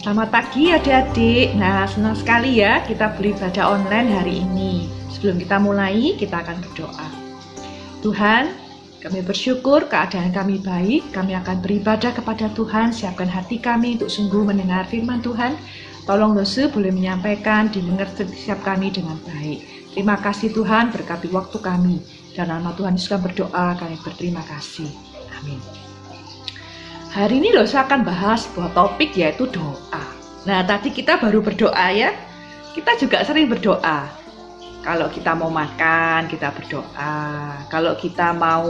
Selamat pagi adik-adik. Nah, senang sekali ya kita beribadah online hari ini. Sebelum kita mulai, kita akan berdoa. Tuhan, kami bersyukur keadaan kami baik. Kami akan beribadah kepada Tuhan. Siapkan hati kami untuk sungguh mendengar firman Tuhan. Tolong dosa boleh menyampaikan, didengar setiap kami dengan baik. Terima kasih Tuhan, berkati waktu kami. Dan nama Tuhan Yesus kami berdoa, kami berterima kasih. Amin. Hari ini saya akan bahas sebuah topik yaitu doa. Nah, tadi kita baru berdoa ya. Kita juga sering berdoa. Kalau kita mau makan, kita berdoa. Kalau kita mau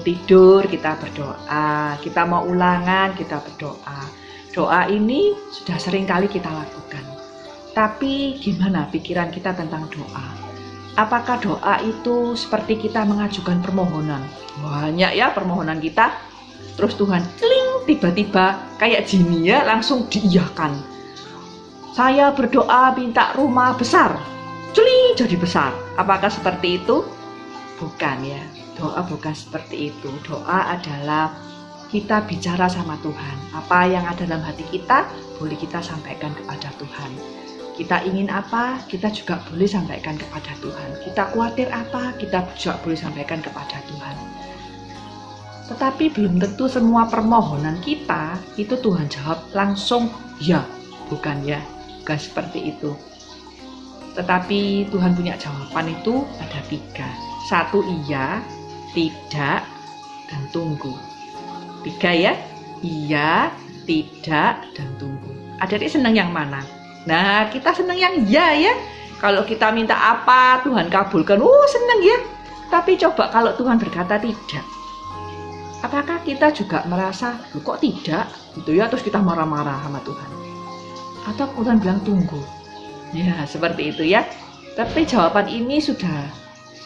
tidur, kita berdoa. Kita mau ulangan, kita berdoa. Doa ini sudah sering kali kita lakukan. Tapi gimana pikiran kita tentang doa? Apakah doa itu seperti kita mengajukan permohonan? Banyak ya permohonan kita. Terus Tuhan kling, tiba-tiba kayak jini ya, langsung diiyakan. Saya berdoa minta rumah besar, celing jadi besar. Apakah seperti itu? Bukan ya, doa bukan seperti itu. Doa adalah kita bicara sama Tuhan. Apa yang ada dalam hati kita, boleh kita sampaikan kepada Tuhan. Kita ingin apa, kita juga boleh sampaikan kepada Tuhan. Kita khawatir apa, kita juga boleh sampaikan kepada Tuhan. Tetapi belum tentu semua permohonan kita itu Tuhan jawab langsung ya, bukan ya, bukan seperti itu. Tetapi Tuhan punya jawaban itu ada 3. 1 iya, tidak, dan tunggu. 3 ya, iya, tidak, dan tunggu. Adik-adik senang yang mana? Nah, kita senang yang iya ya. Kalau kita minta apa Tuhan kabulkan, senang ya. Tapi coba kalau Tuhan berkata tidak, apakah kita juga merasa, kok tidak? Gitu ya, terus kita marah-marah sama Tuhan. Atau Tuhan bilang tunggu. Ya, seperti itu ya. Tapi jawaban ini sudah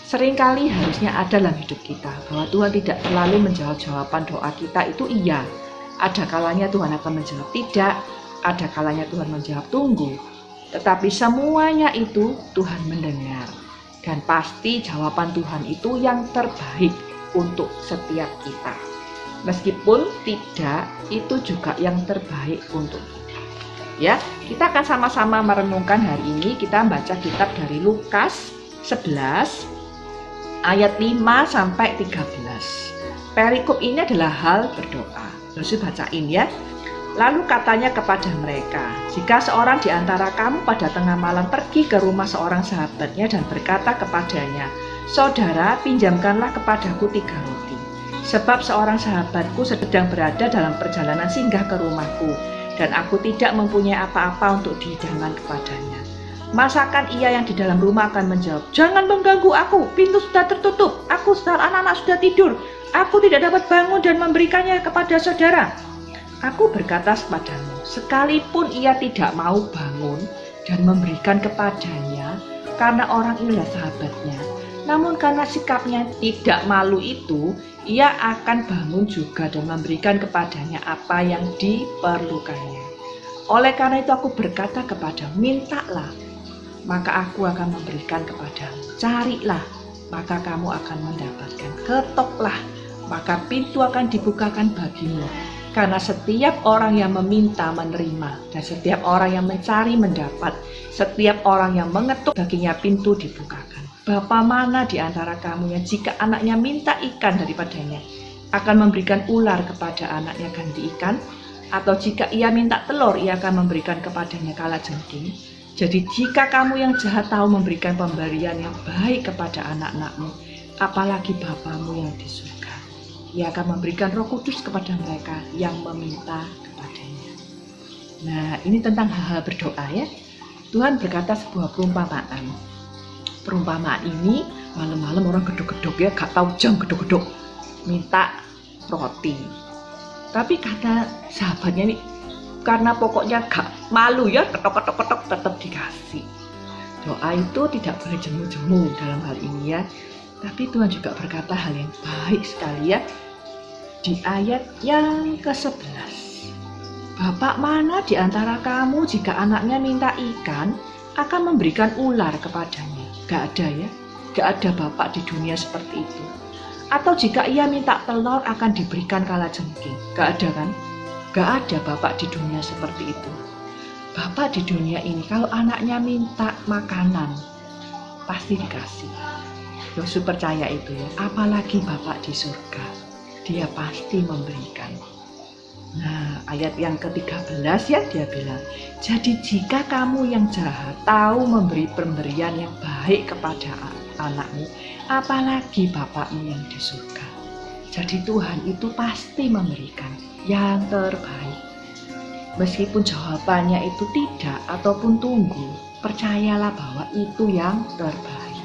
seringkali harusnya ada dalam hidup kita. Bahwa Tuhan tidak selalu menjawab jawaban doa kita itu iya. Ada kalanya Tuhan akan menjawab tidak. Ada kalanya Tuhan menjawab tunggu. Tetapi semuanya itu Tuhan mendengar. Dan pasti jawaban Tuhan itu yang terbaik untuk setiap kita. Meskipun tidak, itu juga yang terbaik untuk kita. Ya, kita akan sama-sama merenungkan hari ini. Kita baca kitab dari Lukas 11 ayat 5 sampai 13. Perikop ini adalah hal berdoa. Terus bacain ya. Lalu katanya kepada mereka, jika seorang di antara kamu pada tengah malam pergi ke rumah seorang sahabatnya dan berkata kepadanya, saudara, pinjamkanlah kepadaku 3 roti. Sebab seorang sahabatku sedang berada dalam perjalanan singgah ke rumahku, dan aku tidak mempunyai apa-apa untuk dihidangkan kepadanya. Masakan ia yang di dalam rumah akan menjawab, jangan mengganggu aku, pintu sudah tertutup, aku anak-anak sudah tidur, aku tidak dapat bangun dan memberikannya kepada saudara. Aku berkata kepadamu, sekalipun ia tidak mau bangun dan memberikan kepadanya, karena orang inilah sahabatnya, namun karena sikapnya tidak malu itu, ia akan bangun juga dan memberikan kepadanya apa yang diperlukannya. Oleh karena itu aku berkata kepadamu, mintalah, maka aku akan memberikan kepadamu. Carilah, maka kamu akan mendapatkan. Ketoklah, maka pintu akan dibukakan bagimu. Karena setiap orang yang meminta menerima, dan setiap orang yang mencari mendapat, setiap orang yang mengetuk baginya pintu dibukakan. Bapa mana di antara kamu yang jika anaknya minta ikan daripadanya, akan memberikan ular kepada anaknya ganti ikan? Atau jika ia minta telur, ia akan memberikan kepadanya kalajengking? Jadi jika kamu yang jahat tahu memberikan pemberian yang baik kepada anak-anakmu, apalagi Bapamu yang di surga, ia akan memberikan Roh Kudus kepada mereka yang meminta kepadanya. Nah, ini tentang hal-hal berdoa ya. Tuhan berkata sebuah perumpamaan. Perumpamaan ini malam-malam orang gedok-gedok ya, gak tahu jam gedok-gedok, minta roti. Tapi kata sahabatnya ini, karena pokoknya gak malu ya, ketok-ketok tetap dikasih. Doa itu tidak boleh jemu-jemu dalam hal ini ya. Tapi Tuhan juga berkata hal yang baik sekali ya. Di ayat yang ke-11. Bapak mana di antara kamu jika anaknya minta ikan akan memberikan ular kepadanya? Gak ada ya. Gak ada bapak di dunia seperti itu. Atau jika ia minta telur akan diberikan kalajengking? Gak ada kan? Gak ada bapak di dunia seperti itu. Bapak di dunia ini kalau anaknya minta makanan pasti dikasih. Yosua percaya itu ya. Apalagi Bapak di surga, dia pasti memberikan. Nah, ayat yang ke-13 ya, dia bilang, jadi jika kamu yang jahat tahu memberi pemberian yang baik kepada anakmu, apalagi Bapakmu yang di surga. Jadi Tuhan itu pasti memberikan yang terbaik. Meskipun jawabannya itu tidak ataupun tunggu, percayalah bahwa itu yang terbaik.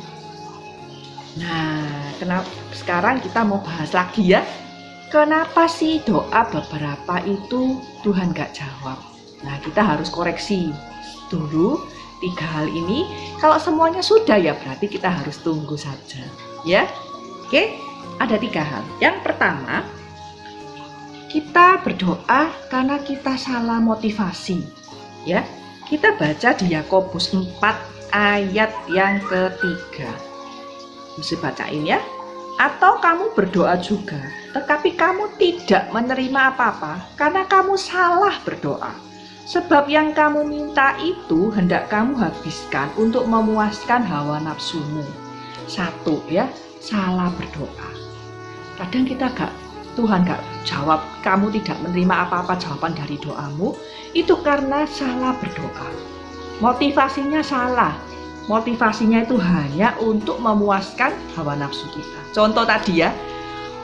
Nah, sekarang kita mau bahas lagi ya. Kenapa sih doa beberapa itu Tuhan gak jawab? Nah, kita harus koreksi dulu 3 hal ini. Kalau semuanya sudah ya berarti kita harus tunggu saja. Ya, oke, ada 3 hal. Yang pertama, kita berdoa karena kita salah motivasi. Ya, kita baca di Yakobus 4 ayat yang ke-3. Mesti bacain ya. Atau kamu berdoa juga, tetapi kamu tidak menerima apa-apa karena kamu salah berdoa. Sebab yang kamu minta itu hendak kamu habiskan untuk memuaskan hawa nafsumu. 1 ya, salah berdoa. Kadang Tuhan gak jawab, kamu tidak menerima apa-apa jawaban dari doamu, itu karena salah berdoa. Motivasinya salah. Motivasinya itu hanya untuk memuaskan hawa nafsu kita. Contoh tadi ya,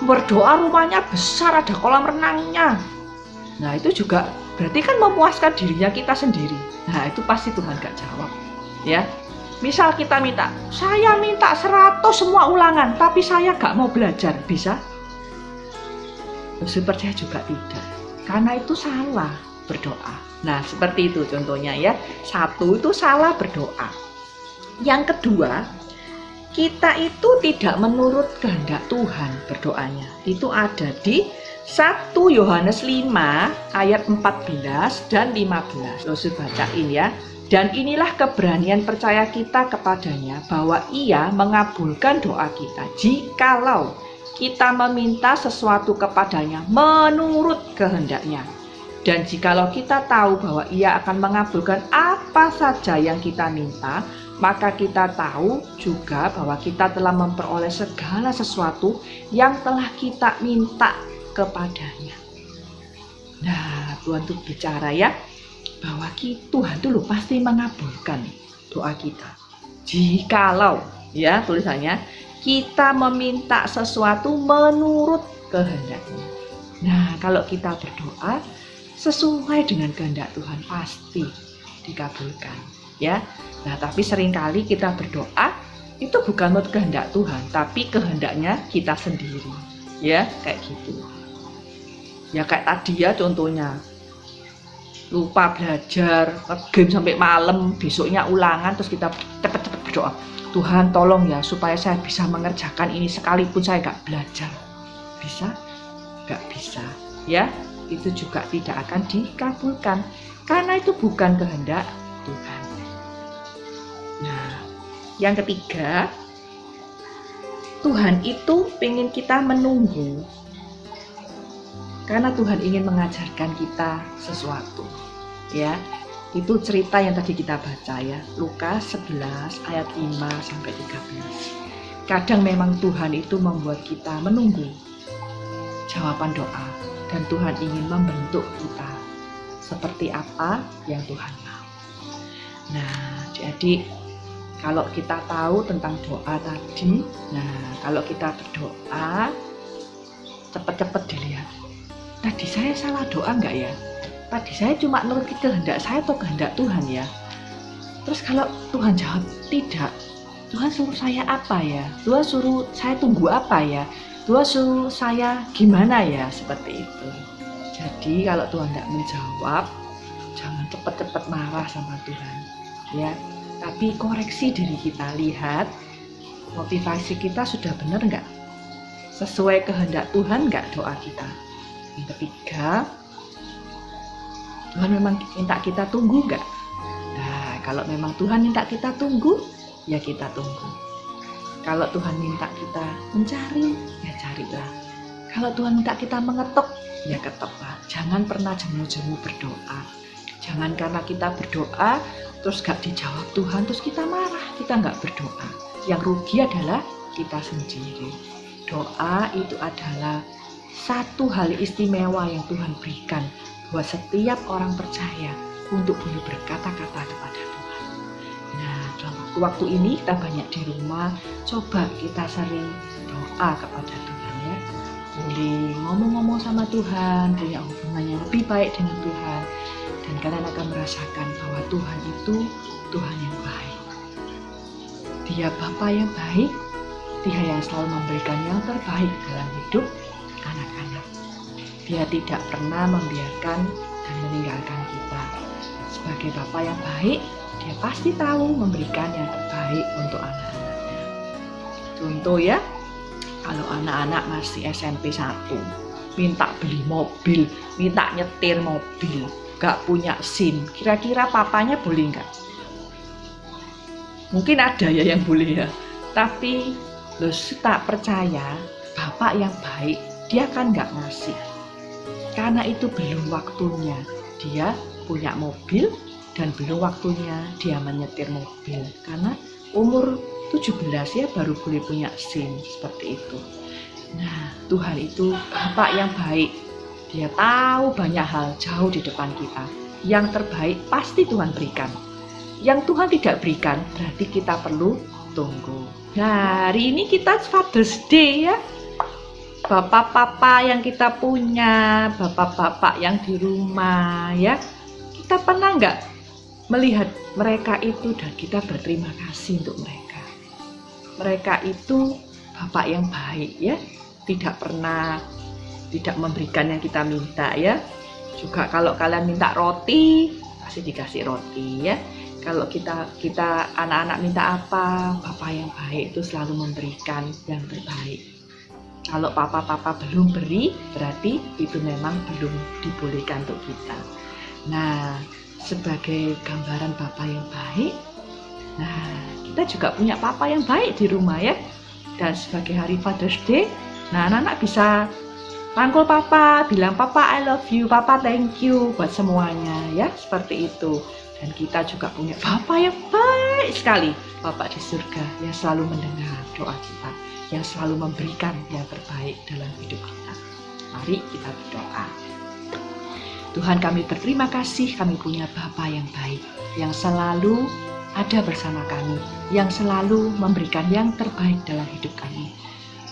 berdoa rumahnya besar, ada kolam renangnya. Nah itu juga berarti kan memuaskan dirinya kita sendiri. Nah itu pasti Tuhan gak jawab. Ya, misal kita saya minta 100 semua ulangan, tapi saya gak mau belajar, bisa? Saya percaya juga tidak, karena itu salah berdoa. Nah seperti itu contohnya ya. 1 itu salah berdoa. Yang kedua, kita itu tidak menurut kehendak Tuhan berdoanya. Itu ada di 1 Yohanes 5 ayat 14 dan 15. Yosua bacain ya. Dan inilah keberanian percaya kita kepadanya, bahwa Ia mengabulkan doa kita jikalau kita meminta sesuatu kepadanya menurut kehendaknya. Dan jikalau kita tahu bahwa Ia akan mengabulkan apa saja yang kita minta, maka kita tahu juga bahwa kita telah memperoleh segala sesuatu yang telah kita minta kepadanya. Nah, Tuhan tuh bicara ya, bahwa Tuhan tuh pasti mengabulkan doa kita. Jikalau, ya tulisannya, kita meminta sesuatu menurut kehendaknya. Nah, kalau kita berdoa sesuai dengan kehendak Tuhan pasti dikabulkan, ya. Nah, tapi seringkali kita berdoa itu bukan menurut kehendak Tuhan, tapi kehendaknya kita sendiri, ya, kayak gitu. Ya kayak tadi ya contohnya, lupa belajar, game sampai malam, besoknya ulangan, terus kita cepet-cepet berdoa, Tuhan tolong ya supaya saya bisa mengerjakan ini sekalipun saya gak belajar. Bisa? Gak bisa, ya. Itu juga tidak akan dikabulkan, karena itu bukan kehendak Tuhan. Nah, yang ketiga, Tuhan itu ingin kita menunggu karena Tuhan ingin mengajarkan kita sesuatu. Ya, itu cerita yang tadi kita baca ya, Lukas 11 ayat 5 sampai 13. Kadang memang Tuhan itu membuat kita menunggu jawaban doa, dan Tuhan ingin membentuk kita seperti apa yang Tuhan mau. Nah, jadi kalau kita tahu tentang doa tadi, nah kalau kita berdoa, cepat-cepat dilihat. Tadi saya salah doa enggak ya? Tadi saya cuma nurut kehendak saya atau kehendak Tuhan ya? Terus kalau Tuhan jawab tidak, Tuhan suruh saya apa ya? Tuhan suruh saya tunggu apa ya? Tuhan suruh saya gimana ya? Seperti itu. Jadi kalau Tuhan tidak menjawab, jangan cepat-cepat marah sama Tuhan, ya. Tapi koreksi diri kita, lihat motivasi kita sudah benar nggak? Sesuai kehendak Tuhan nggak doa kita? Yang ketiga, Tuhan memang minta kita tunggu nggak? Nah, kalau memang Tuhan minta kita tunggu, ya kita tunggu. Kalau Tuhan minta kita mencari, ya carilah. Kalau Tuhan minta kita mengetok, ya ketoklah. Jangan pernah jemu-jemu berdoa. Jangan karena kita berdoa terus gak dijawab Tuhan, terus kita marah, kita gak berdoa. Yang rugi adalah kita sendiri. Doa itu adalah satu hal istimewa yang Tuhan berikan buat setiap orang percaya untuk boleh berkata-kata kepada Tuhan. Nah, dalam waktu ini kita banyak di rumah, coba kita sering doa kepada Tuhan ya. Boleh ngomong-ngomong sama Tuhan, punya hubungan yang lebih baik dengan Tuhan. Dan kalian akan merasakan bahwa Tuhan itu Tuhan yang baik. Dia Bapa yang baik, Dia yang selalu memberikan yang terbaik dalam hidup anak-anak. Dia tidak pernah membiarkan dan meninggalkan kita. Sebagai Bapa yang baik, Dia pasti tahu memberikan yang terbaik untuk anak-anaknya. Contoh ya, kalau anak-anak masih SMP 1, minta beli mobil, minta nyetir mobil, gak punya SIM, kira-kira papanya boleh nggak? Mungkin ada ya yang boleh ya, tapi lo tak percaya bapak yang baik, dia kan nggak ngasih, karena itu belum waktunya dia punya mobil dan belum waktunya dia menyetir mobil, karena umur 17 ya baru boleh punya SIM seperti itu. Nah, Tuhan itu bapak yang baik. Dia tahu banyak hal jauh di depan kita. Yang terbaik pasti Tuhan berikan. Yang Tuhan tidak berikan berarti kita perlu tunggu. Nah, hari ini kita Father's Day ya. Bapak-bapak yang kita punya, bapak-bapak yang di rumah ya. Kita pernah nggak melihat mereka itu dan kita berterima kasih untuk mereka. Mereka itu bapak yang baik ya. Tidak memberikan yang kita minta ya. Juga kalau kalian minta roti, pasti dikasih roti ya. Kalau kita anak-anak minta apa, Bapak yang baik itu selalu memberikan yang terbaik. Kalau papa belum beri, berarti itu memang belum dibolehkan untuk kita. Nah, sebagai gambaran Bapak yang baik, nah kita juga punya Papa yang baik di rumah ya. Dan sebagai hari Father's Day, nah anak-anak bisa rangkul Papa, bilang Papa I love you, Papa thank you buat semuanya ya, seperti itu. Dan kita juga punya Papa yang baik sekali, Papa di surga yang selalu mendengar doa kita, yang selalu memberikan yang terbaik dalam hidup kita. Mari kita berdoa. Tuhan, kami berterima kasih kami punya Bapa yang baik, yang selalu ada bersama kami, yang selalu memberikan yang terbaik dalam hidup kami.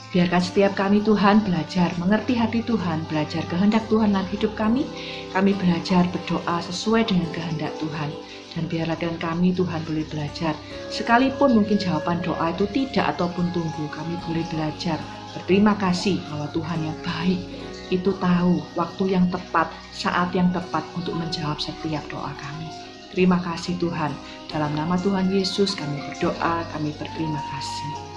Biarkan setiap kami Tuhan belajar mengerti hati Tuhan, belajar kehendak Tuhan dalam hidup kami. Kami belajar berdoa sesuai dengan kehendak Tuhan. Dan biarlah kami Tuhan boleh belajar. Sekalipun mungkin jawaban doa itu tidak ataupun tunggu, kami boleh belajar berterima kasih bahwa Tuhan yang baik itu tahu waktu yang tepat, saat yang tepat untuk menjawab setiap doa kami. Terima kasih Tuhan. Dalam nama Tuhan Yesus kami berdoa, kami berterima kasih.